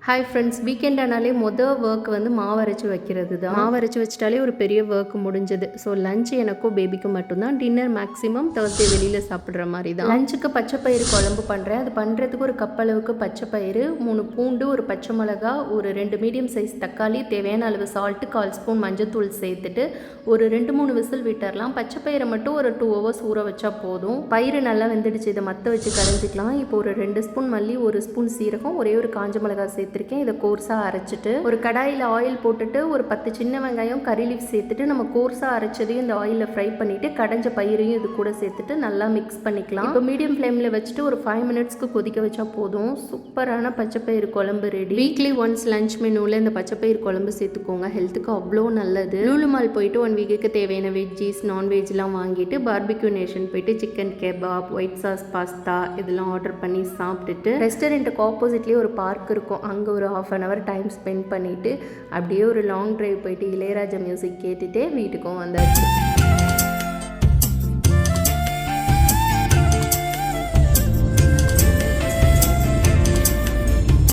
Hi friends, weekend ஆனாலே work வந்து மாவு அரைச்சி வைக்கிறது தான். மாவு அரைச்சி வச்சிட்டாலே ஒரு பெரிய ஒர்க் முடிஞ்சது. ஸோ லஞ்ச் எனக்கும் பேபிக்கும் மட்டும்தான். டின்னர் மேக்ஸிமம் தேர்ஸ்டே வெளியில் சாப்பிட்ற மாதிரி தான். லஞ்சுக்கு பச்சை பயிறு குழம்பு பண்ணுறேன். அது பண்ணுறதுக்கு ஒரு கப் அளவுக்கு பச்சை பயிறு, 3 பூண்டு, ஒரு பச்சை மிளகா, ஒரு 2 மீடியம் சைஸ் தக்காளி, தேவையான அளவு சால்ட்டு, 1/4 ஸ்பூன் மஞ்சத்தூள் சேர்த்துட்டு ஒரு 2-3 விசில் விட்டுறலாம். பச்சை பயிரை மட்டும் ஒரு 2 ஹவர்ஸ் ஊற வச்சா போதும். பயிறு நல்லா வெந்துடுச்சு. இதை மற்ற வச்சு கரைஞ்சிக்கலாம். இப்போ ஒரு 2 ஸ்பூன் மல்லி, 1 ஸ்பூன் சீரகம், ஒரே ஒரு காஞ்ச மிளகா சேர்த்து இதை கோர்ஸாக அரைச்சிட்டு ஒரு கடாயில் ஆயில் போட்டுட்டு ஒரு 10 சின்ன வெங்காயம், கறி லீஃப் சேர்த்துட்டு நம்ம கோர்ஸாக அரைச்சதையும் இந்த ஆயிலில் ஃப்ரை பண்ணிவிட்டு கடைஞ்ச பயிரையும் இது கூட சேர்த்துட்டு நல்லா மிக்ஸ் பண்ணிக்கலாம். இப்போ மீடியம் ஃப்ளேமில் வச்சுட்டு ஒரு 5 மினிட்ஸ்க்கு கொதிக்க வச்சா போதும். சூப்பரான பச்சைப்பயிறு குழம்பு ரெடி. வீக்லி ஒன்ஸ் லஞ்ச் மெனுவில் இந்த பச்சைப்பயிறு குழம்பு சேர்த்துக்கோங்க. ஹெல்த்துக்கு அவ்வளோ நல்லது. லூலு மால் போயிட்டு 1 வீக்குக்கு தேவையான வெஜ்ஜீஸ், நான்வெஜ்லாம் வாங்கிட்டு பார்பிக்யூ நேஷன் போயிட்டு chicken kebab, white sauce pasta இதெல்லாம் ஆர்டர் பண்ணி சாப்பிட்டுட்டு ரெஸ்டாரண்ட்டுக்கு ஆப்போசிட்லேயே ஒரு பார்க் இருக்கும். அங்கே ஒரு 1/2 hour டைம் ஸ்பெண்ட் பண்ணிவிட்டு அப்படியே ஒரு லாங் ட்ரைவ் போயிட்டு இளையராஜா மியூசிக் கேட்டுகிட்டே வீட்டுக்கும் வந்தாச்சு.